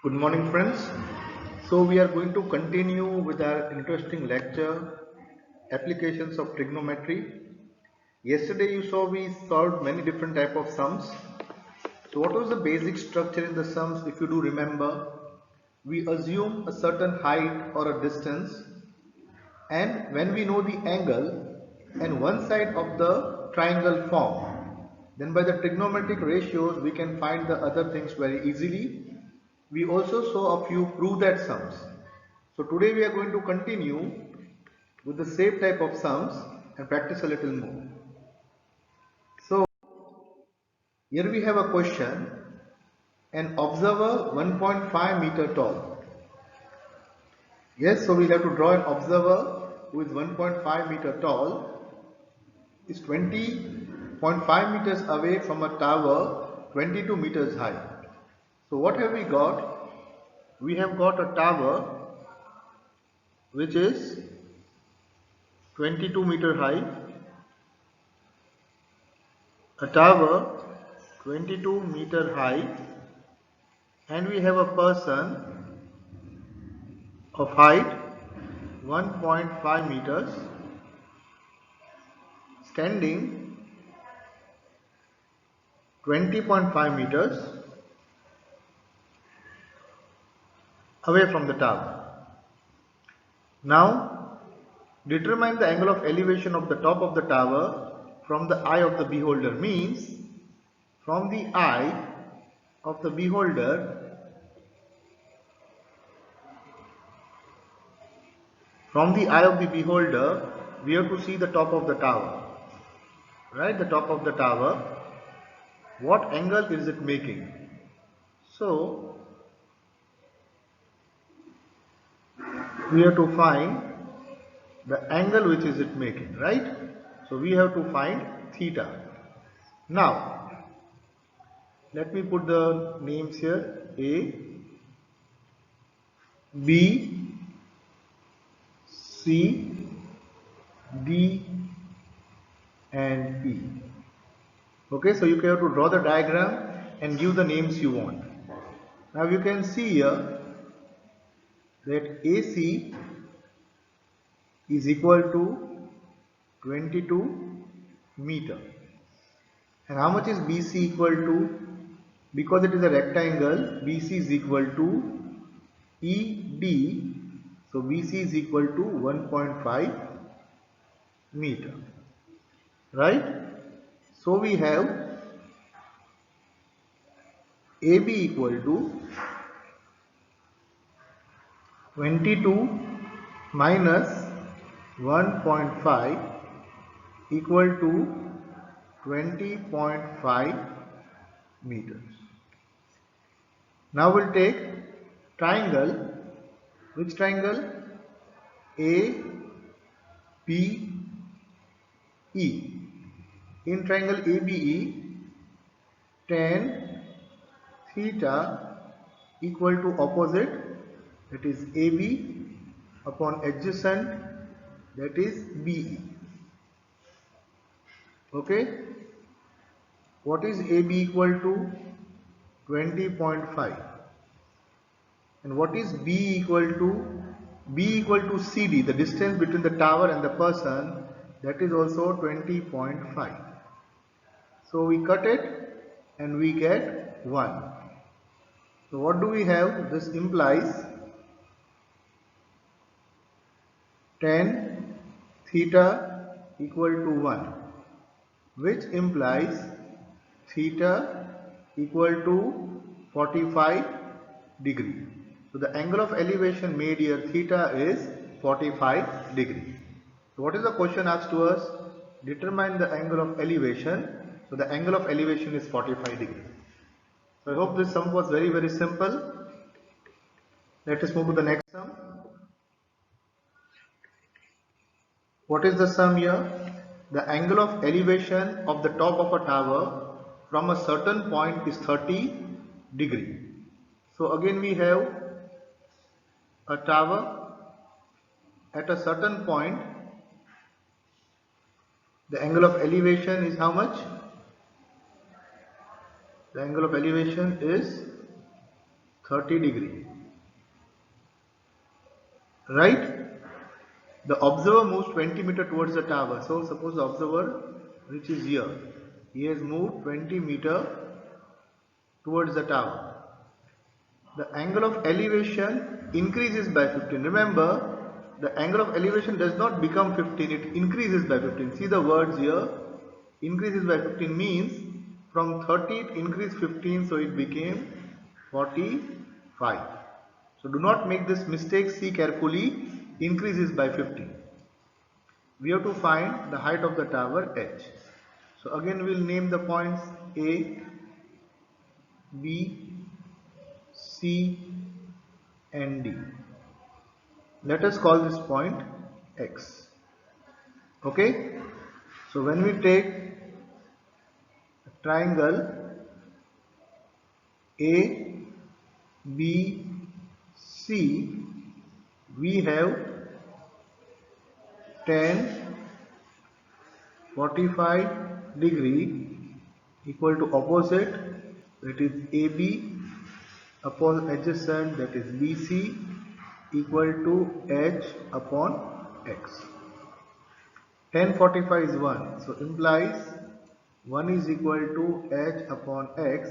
Good morning, friends. So, we are going to continue with our interesting lecture applications of trigonometry. Yesterday, you saw we solved many different type of sums. So, what was the basic structure in the sums? If you do remember, we assume a certain height or a distance, and when we know the angle and one side of the triangle form, then by the trigonometric ratios we can find the other things very easily. We also saw a few prove that sums. So today we are going to continue with the same type of sums and practice a little more. So here we have a question. An observer 1.5 meter tall. Yes, so we'll have to draw an observer who is 1.5 meter tall, is 20.5 meters away from a tower 22 meters high. So what have we got? We have got a tower which is 22-meter high, a tower 22-meter high, and we have a person of height 1.5 meters standing 20.5 meters away from the tower. Now determine the angle of elevation of the top of the tower from the eye of the beholder. Means from the eye of the beholder, we have to see the top of the tower, right? The top of the tower, what angle is it making? So we have to find the angle which is it making, right? So we have to find theta. Now let me put the names here: A, B, C, D and E. Okay, so you have to draw the diagram and give the names you want. Now you can see here that AC is equal to 22 meter. And how much is BC equal to? Because it is a rectangle, BC is equal to ED. So BC is equal to 1.5 meter. Right? So we have AB equal to 22 minus 1.5 equal to 20.5 meters. Now we'll take triangle. Which triangle? A, B, E. In triangle ABE, tan theta equal to opposite, that is AB, upon adjacent, that is BE. Okay, what is AB equal to? 20.5. And what is B equal to? B equal to CD, the distance between the tower and the person, that is also 20.5. So we cut it and we get 1. So what do we have? This implies tan theta equal to 1, which implies theta equal to 45 degree. So the angle of elevation made here, theta, is 45 degree. So what is the question asked to us? Determine the angle of elevation. So the angle of elevation is 45 degree. So I hope this sum was very simple. Let us move to the next sum. What is the sum here? The angle of elevation of the top of a tower from a certain point is 30 degree. So again we have a tower at a certain point. The angle of elevation is how much? The angle of elevation is 30 degree, right? The observer moves 20 meter towards the tower. So suppose the observer reaches here. He has moved 20 meter towards the tower. The angle of elevation increases by 15. Remember, the angle of elevation does not become 15, it increases by 15. See the words here, increases by 15 means from 30 it increased 15, so it became 45. So do not make this mistake, see carefully, increases by 15. We have to find the height of the tower H. So again we will name the points A, B, C and D. Let us call this point X. Okay. So when we take a triangle A, B, C, we have 10, 45 degree equal to opposite, that is AB, upon adjacent, that is BC, equal to H upon X. 1045 is 1, so implies 1 is equal to H upon X,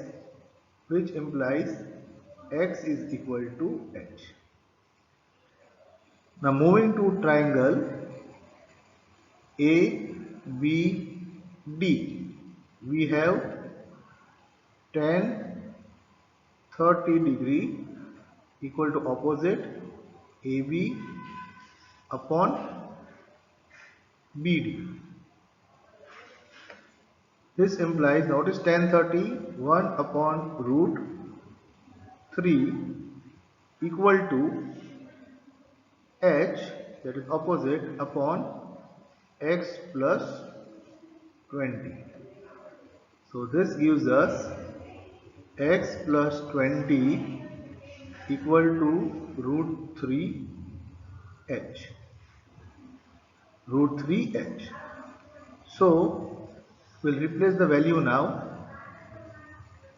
which implies X is equal to H. Now moving to triangle ABD, we have 10, 30 degree equal to opposite AB upon BD. This implies, notice 10, 30, 1 upon root 3 equal to H, that is opposite, upon X plus 20. So this gives us X plus 20 equal to root 3H. Root 3H. So we'll replace the value now.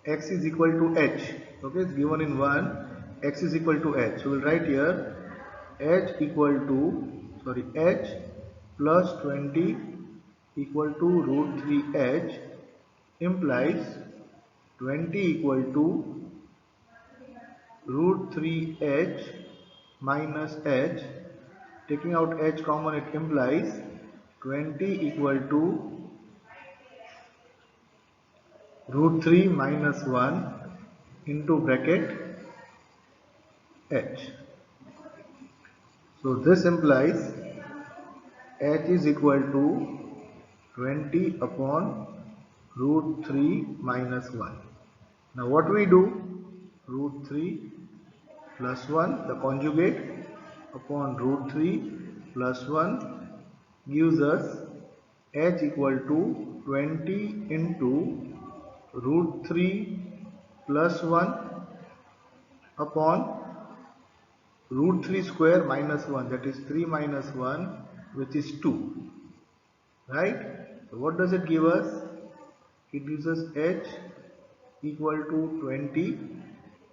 X is equal to H. Okay, it's given in 1. X is equal to H. So we'll write here H plus 20 equal to root 3H implies 20 equal to root 3H minus H. Taking out H common, it implies 20 equal to root 3 minus 1 into bracket H. So this implies H is equal to 20 upon root 3 minus 1. Now what we do? Root 3 plus 1, the conjugate, upon root 3 plus 1 gives us H equal to 20 into root 3 plus 1 upon root 3 square minus 1, that is 3 minus 1, which is 2. Right? So what does it give us? It gives us H equal to 20.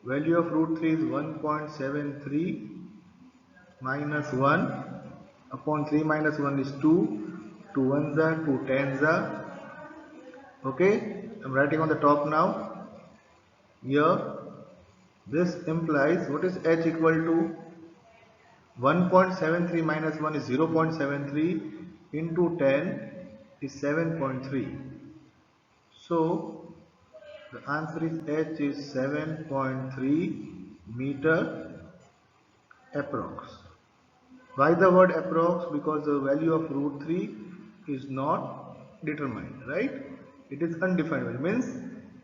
Value of root 3 is 1.73 minus 1 upon 3 minus 1 is 2. 2 1s are 2 10s are. Okay, I'm writing on the top now. Here, this implies, what is H equal to? 1.73 minus 1 is 0.73 into 10 is 7.3. So the answer is H is 7.3 meter approx. Why the word approx? Because the value of root 3 is not determined, right? It is undefined, which means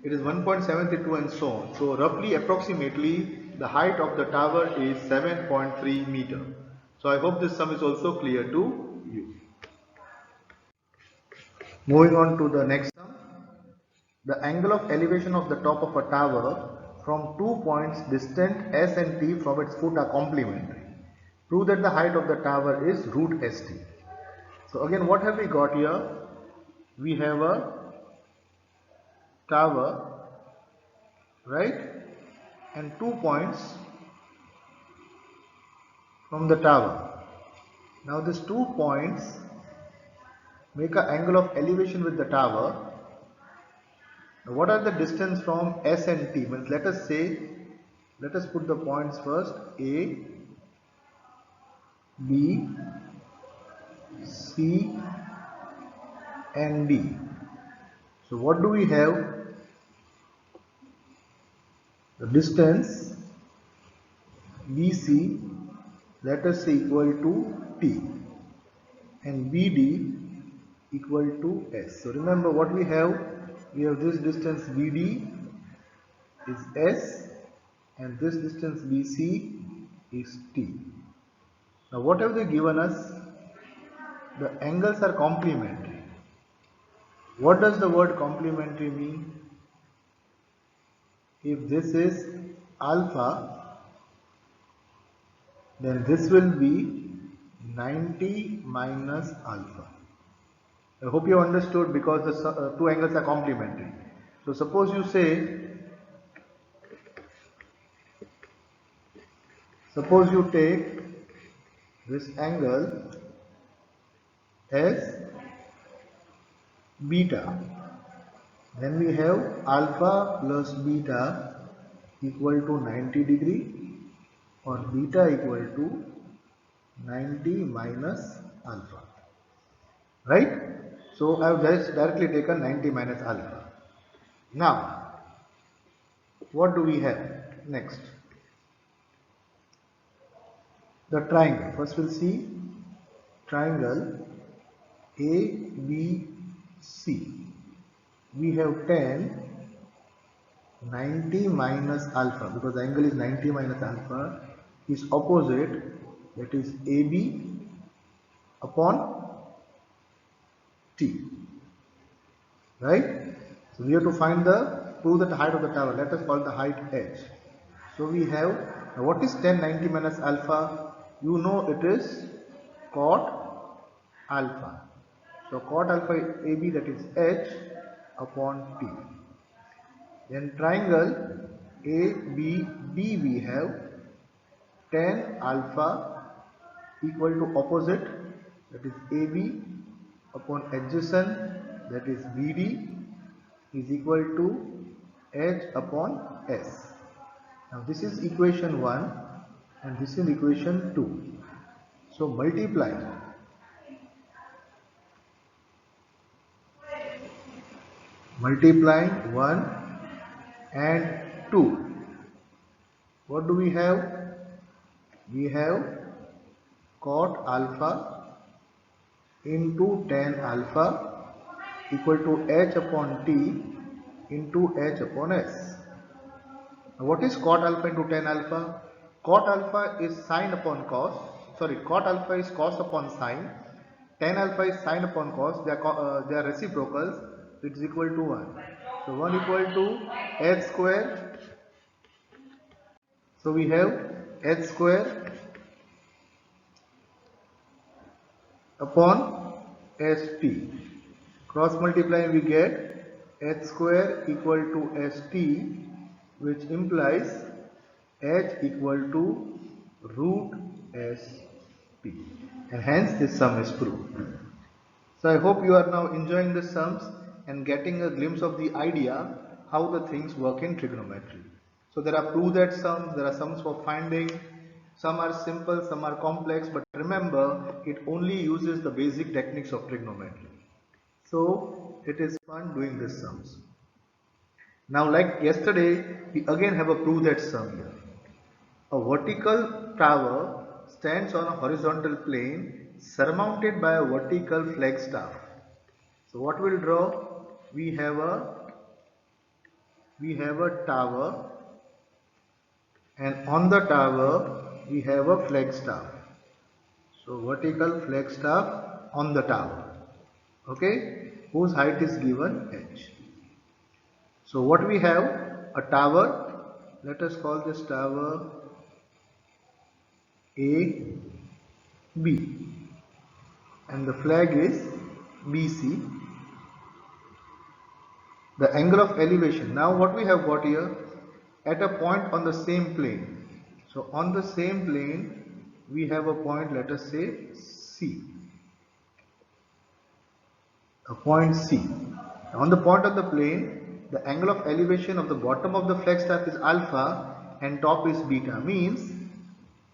it is 1.72 and so on. So roughly, approximately, the height of the tower is 7.3 meter. So I hope this sum is also clear to you. Moving on to the next sum. The angle of elevation of the top of a tower from 2 points distant S and T from its foot are complementary. Prove that the height of the tower is root St. So again, what have we got here? We have a tower, right? and 2 points from the tower. Now these 2 points make an angle of elevation with the tower. Now what are the distance from S and T? Means let us put the points first: A, B, C and D. So what do we have? The distance BC, let us say, equal to T, and BD equal to S. So remember what we have. We have this distance BD is S and this distance BC is T. Now what have they given us? The angles are complementary. What does the word complementary mean? If this is alpha, then this will be 90 minus alpha. I hope you understood, because the two angles are complementary. So suppose you take this angle as beta, then we have alpha plus beta equal to 90 degree, or beta equal to 90 minus alpha, right? So I have just directly taken 90 minus alpha. Now what do we have next? The triangle. First we'll see triangle ABC. We have tan 90 minus alpha, because the angle is 90 minus alpha, is opposite, that is AB upon T, right? So we have to prove the height of the tower. Let us call the height H. So we have, now what is tan 90 minus alpha? You know it is cot alpha. So cot alpha AB, that is H upon T. Then triangle ABD, we have tan alpha equal to opposite, that is AB, upon adjacent, that is BD, is equal to H upon S. Now this is equation 1 and this is equation 2. So multiplying 1 and 2, what do we have? We have cot alpha into tan alpha equal to H upon T into H upon S. Now what is cot alpha into tan alpha? Cot alpha is sine upon cos. Cot alpha is cos upon sine. Tan alpha is sine upon cos. They are reciprocals. It is equal to 1. So 1 equal to H square. So we have H square upon ST. Cross multiplying, we get H square equal to ST, which implies H equal to root ST, and hence this sum is proved. So I hope you are now enjoying the sums and getting a glimpse of the idea how the things work in trigonometry. So there are prove that sums, there are sums for finding, some are simple, some are complex, but remember, it only uses the basic techniques of trigonometry. So it is fun doing these sums. Now like yesterday, we again have a prove that sum here. A vertical tower stands on a horizontal plane surmounted by a vertical flagstaff. So what we'll draw? We have a tower, and on the tower we have a flagstaff. So vertical flagstaff on the tower, okay, whose height is given H. So what we have? A tower. Let us call this tower A, B, and the flag is BC. The angle of elevation. Now what we have got here? at a point on the same plane. So on the same plane, we have a point, let us say C, a point C. On the point of the plane, the angle of elevation of the bottom of the flagstaff is alpha and top is beta. Means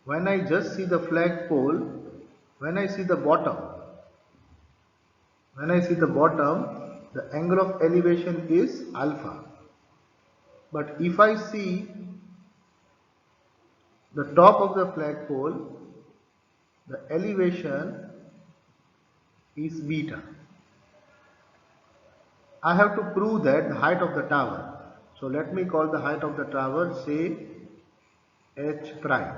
when I just see the flagpole, when I see the bottom, the angle of elevation is alpha. But if I see the top of the flagpole, the elevation is beta. I have to prove that the height of the tower. So let me call the height of the tower, say h prime.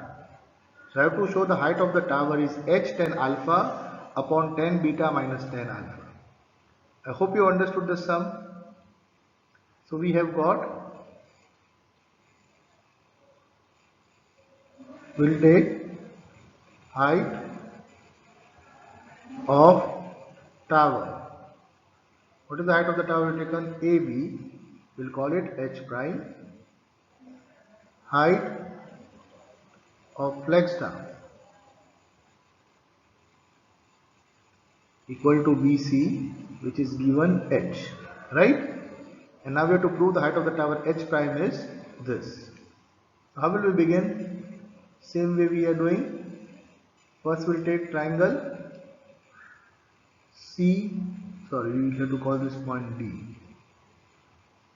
So I have to show the height of the tower is h tan alpha upon tan beta minus tan alpha. I hope you understood the sum. So we have got, we'll take height of tower. What is the height of the tower we have taken? AB. We'll call it h prime. Height of flagstaff equal to BC, which is given h, right? And now we have to prove the height of the tower h prime is this. How will we begin? Same way we are doing. First we'll take triangle C, sorry, we have to call this point D.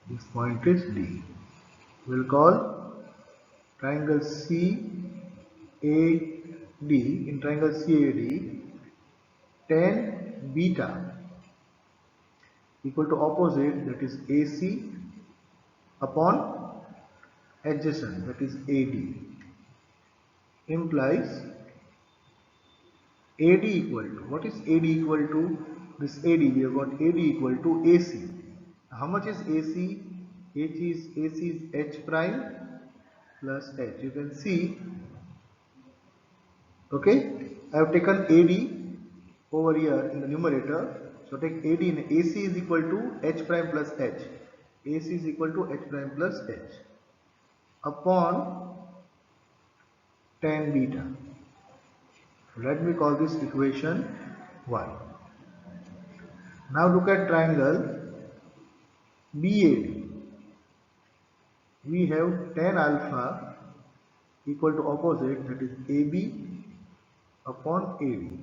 This point is D. We'll call triangle CAD. In triangle CAD, tan beta equal to opposite, that is AC, upon adjacent, that is AD, implies AD equal to, what is AD equal to? This AD, we have got AD equal to AC. How much is AC? AC is h prime plus h. You can see, okay, I have taken AD over here in the numerator. So take AD in AC is equal to h prime plus h. AC is equal to h prime plus h upon tan beta. Let me call this equation 1. Now look at triangle BAD. We have tan alpha equal to opposite, that is AB upon AD.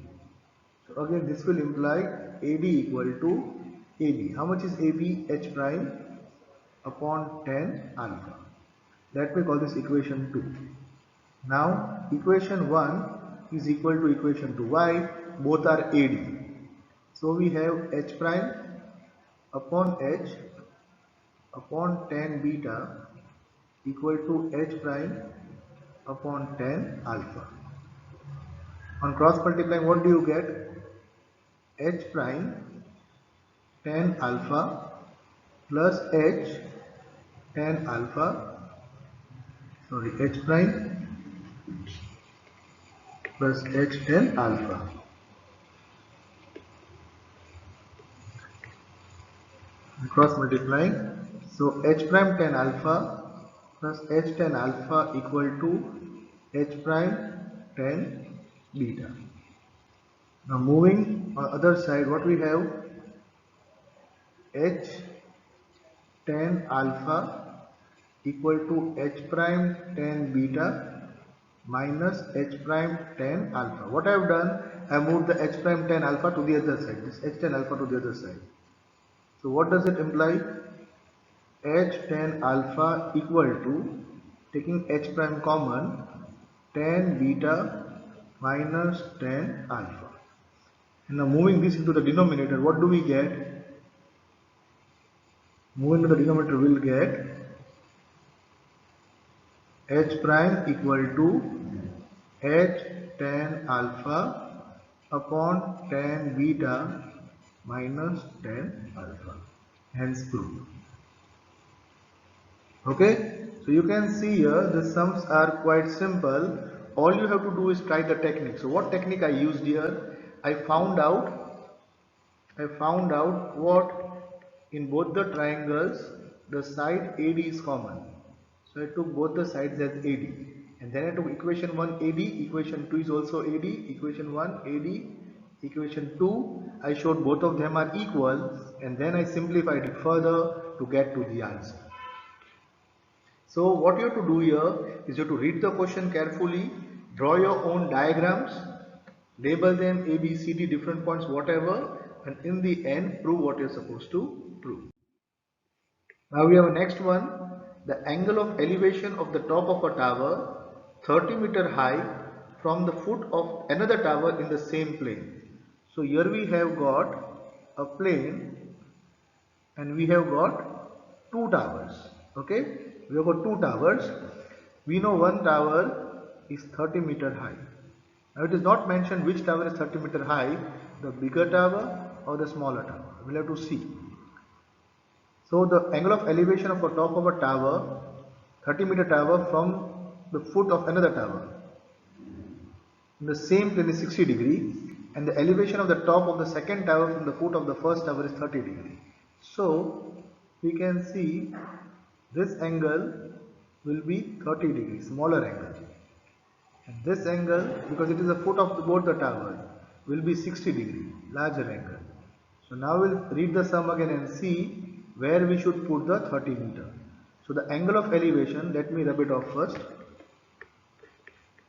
So again this will imply AD equal to AB. How much is AB? H prime upon tan alpha. Let me call this equation 2. Now equation 1 is equal to equation 2. Why? Both are AD. So we have h prime upon h upon tan beta equal to h prime upon tan alpha. On cross multiplying, what do you get? H prime tan alpha plus h tan alpha, sorry, h prime plus h tan alpha. Cross multiplying, so h prime tan alpha plus h tan alpha equal to h prime tan beta. Now moving on other side, what we have? H tan alpha equal to h prime tan beta minus h prime tan alpha. What I have done, I have moved the h prime tan alpha to the other side, this h tan alpha to the other side. So what does it imply? H tan alpha equal to, taking h prime common, tan beta minus tan alpha. And now moving this into the denominator, what do we get? Moving to the denominator, we will get h prime equal to h tan alpha upon tan beta minus tan alpha. Hence proved. Okay, so you can see here the sums are quite simple. All you have to do is try the technique. So what technique I used here? I found out what in both the triangles the side AD is common. So I took both the sides as AD, and then I took equation 1 AD, equation 2 is also AD, equation 1 AD, equation 2 I showed both of them are equal, and then I simplified it further to get to the answer. So what you have to do here is you have to read the question carefully, draw your own diagrams, label them A, B, C, D, different points, whatever, and in the end prove what you're supposed to prove. Now we have a next one, the angle of elevation of the top of a tower 30-meter high from the foot of another tower in the same plane. So here we have got a plane and we have got two towers. Okay, we have got two towers. We know one tower is 30-meter high. Now it is not mentioned which tower is 30-meter high, the bigger tower or the smaller tower. We'll have to see. So the angle of elevation of the top of a tower, 30-meter tower from the foot of another tower in the same plane is 60 degree, and the elevation of the top of the second tower from the foot of the first tower is 30 degree. So we can see this angle will be 30 degrees, smaller angle. And this angle, because it is the foot of both the towers, will be 60 degree, larger angle. So now we'll read the sum again and see where we should put the 30 meter. So the angle of elevation, let me rub it off first,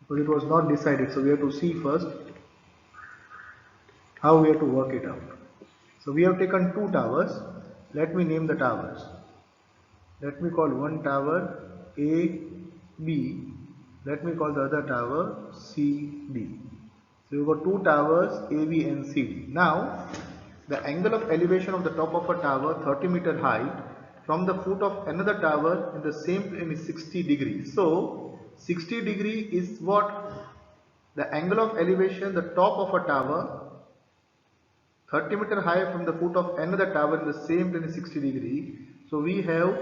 because it was not decided. So we have to see first how we have to work it out. So we have taken two towers. Let me name the towers. Let me call one tower A, B. Let me call the other tower C, D. So we've got two towers A, B and C, D. Now the angle of elevation of the top of a tower 30-meter height from the foot of another tower in the same plane is 60 degrees. So 60 degree is what? The angle of elevation, the top of a tower 30-meter high from the foot of another tower in the same plane is 60 degree. So we have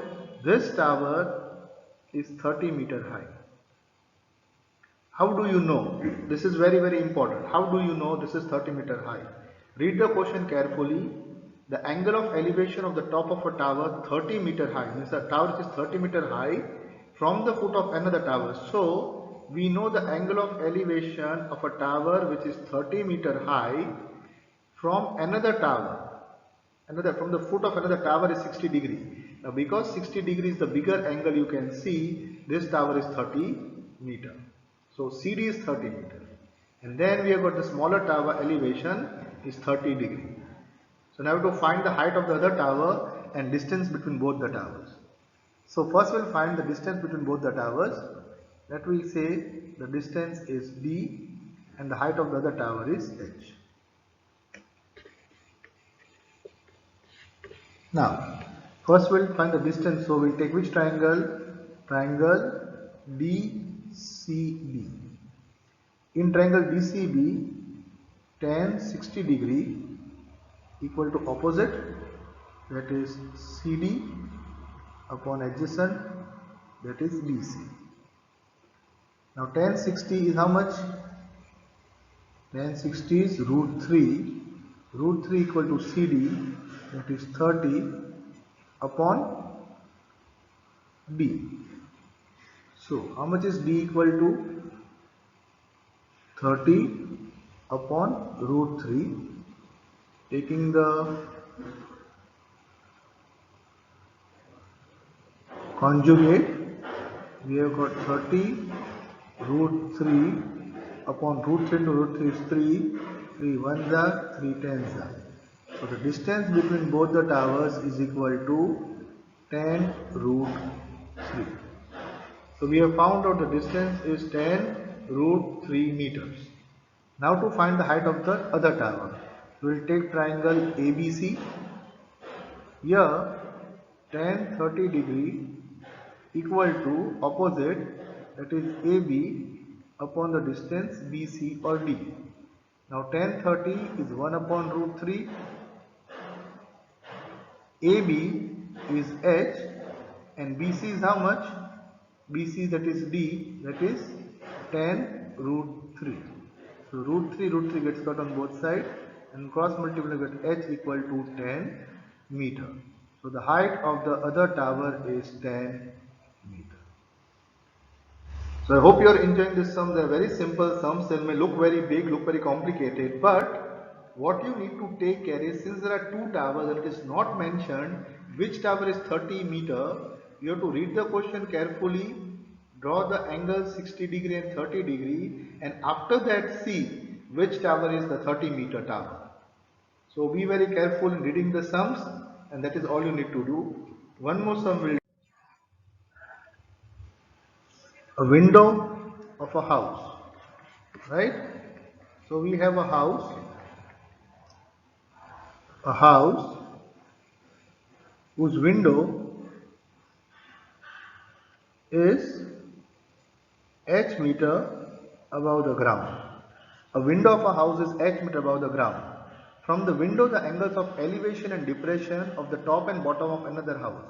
this tower is 30-meter high. How do you know? This is very, very important. How do you know this is 30-meter high? Read the question carefully. The angle of elevation of the top of a tower 30-meter high, means the tower is 30-meter high from the foot of another tower. So we know the angle of elevation of a tower which is 30-meter high from another tower, from the foot of another tower is 60 degree. Now because 60 degree is the bigger angle, you can see this tower is 30 meter. So CD is 30 meter. And then we have got the smaller tower elevation is 30 degree. So now we have to find the height of the other tower and distance between both the towers. So first we'll find the distance between both the towers. That will say the distance is D and the height of the other tower is H. Now, first we'll find the distance. So we'll take which triangle? Triangle DCB. In triangle DCB, tan 60 degree equal to opposite, that is CD upon adjacent, that is BC. Now tan 60 is how much? Tan 60 is root 3. Root 3 equal to CD, that is 30 upon D. So how much is D equal to? 30 upon root 3. Taking the conjugate, we have got 30 root 3 upon root 3 into root 3 is 3. 3 ones are, 3 tens are. So the distance between both the towers is equal to 10 root 3. So we have found out the distance is 10 root 3 meters. Now to find the height of the other tower, we will take triangle ABC. Here tan 30 degree equal to opposite, that is AB upon the distance BC or D. Now tan 30 is 1 upon root 3. AB is H and BC is how much? BC, that is D, that is 10 root 3. So root 3 gets cut on both sides and cross multiply, get H equal to 10 meter. So the height of the other tower is 10 meter. So I hope you are enjoying this sum. They are very simple sums. They may look very big, look very complicated, but what you need to take care is, since there are two towers and it is not mentioned which tower is 30 meter, you have to read the question carefully, draw the angle 60 degree and 30 degree, and after that see which tower is the 30 meter tower. So be very careful in reading the sums, and that is all you need to do. One more sum will, a window of a house, right? So we have a house whose window is h meter above the ground. A window of a house is h meter above the ground. From the window, the angles of elevation and depression of the top and bottom of another house.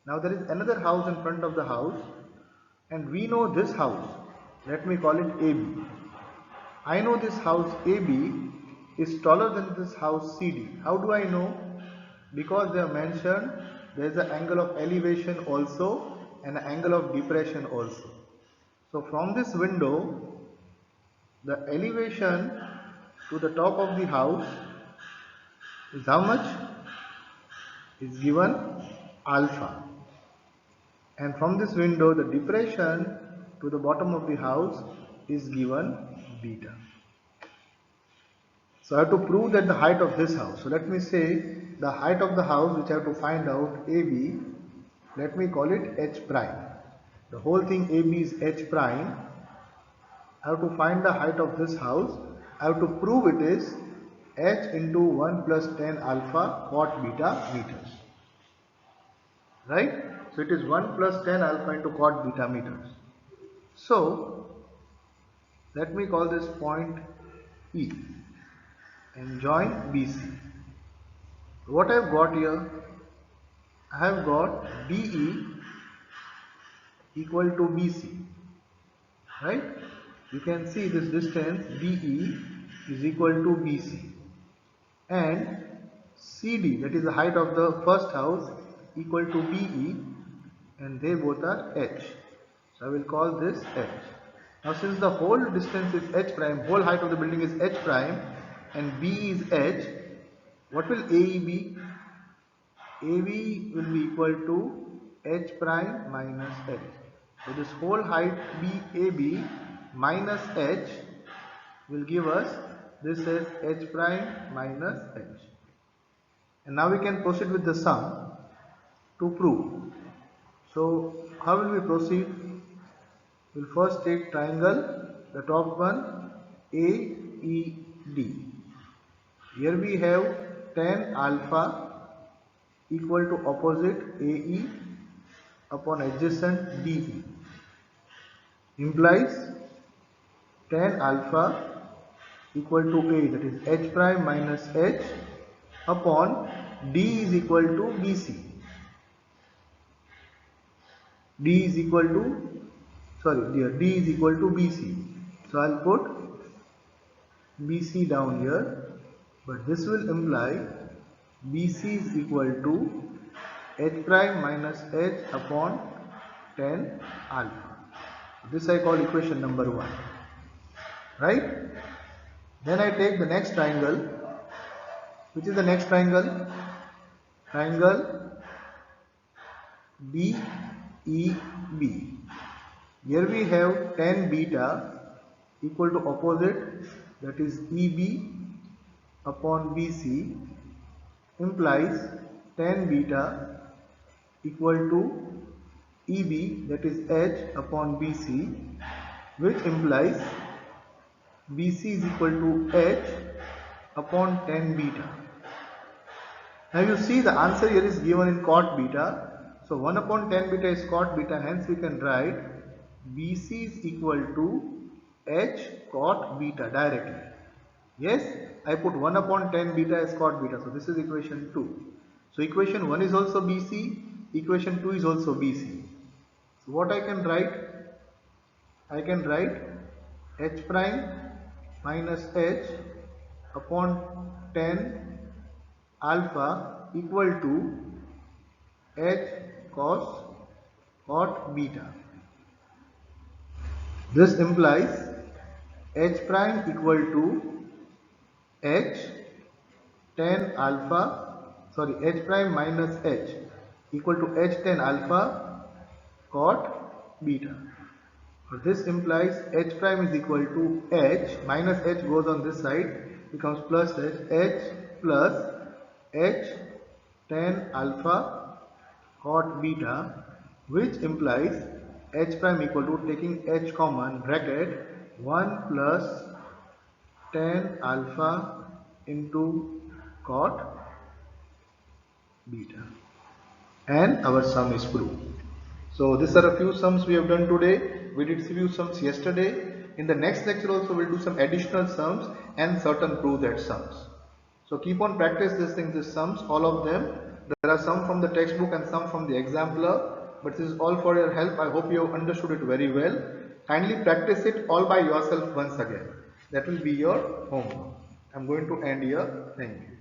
Now there is another house in front of the house, and we know this house. Let me call it AB. I know this house AB is taller than this house CD. How do I know? Because they are mentioned there is an angle of elevation also and an angle of depression also. So from this window, the elevation to the top of the house is how much? Is given alpha. And from this window, the depression to the bottom of the house is given beta. So I have to prove that the height of this house. So let me say the height of the house which I have to find out, AB, let me call it h prime. The whole thing AB is h prime. I have to find the height of this house. I have to prove it is h into 1 plus tan alpha cot beta meters. Right? So it is 1 plus tan alpha into cot beta meters. So let me call this point E and join BC. What I have got here? I have got DE equal to BC, right? You can see this distance DE is equal to BC, and CD, that is the height of the first house, equal to BE, and they both are H. So I will call this H. Now since the whole distance is H prime, whole height of the building is H prime, and B is H, what will AE be? AB will be equal to H prime minus H. So this whole height BAB minus H will give us this as H prime minus H. And now we can proceed with the sum to prove. So how will we proceed? We'll first take triangle, the top one, AED. Here we have tan alpha equal to opposite AE upon adjacent DE, implies tan alpha equal to A, that is H prime minus H, upon D is equal to BC. D is equal to, D is equal to BC. So I'll put BC down here, but this will imply BC is equal to H prime minus H upon tan alpha. This I call equation number 1, right? Then I take the next triangle. Which is the next triangle? Triangle DEB. Here we have tan beta equal to opposite, that is EB upon BC, implies tan beta equal to EB, that is H upon BC, which implies BC is equal to H upon tan beta. Now you see the answer here is given in cot beta. So 1 upon tan beta is cot beta, hence we can write BC is equal to H cot beta directly. Yes, I put 1 upon tan beta as cot beta. So this is equation 2. So equation 1 is also BC, equation 2 is also BC. So what I can write? I can write H prime minus H upon tan alpha equal to H cos cot beta. This implies h prime equal to h tan alpha, h prime minus h equal to h tan alpha cot beta. So this implies h prime is equal to h minus h goes on this side, becomes plus h plus h tan alpha cot beta, which implies h prime equal to, taking h common, bracket 1 plus tan alpha into cot beta, and our sum is proved. So these are a few sums we have done today. We did few sums yesterday. In the next lecture also we'll do some additional sums and certain prove that sums. So keep on practice these things, these sums, all of them. There are some from the textbook and some from the exemplar, but this is all for your help. I hope you have understood it very well. Kindly practice it all by yourself once again. That will be your homework. I'm going to end here. Thank you.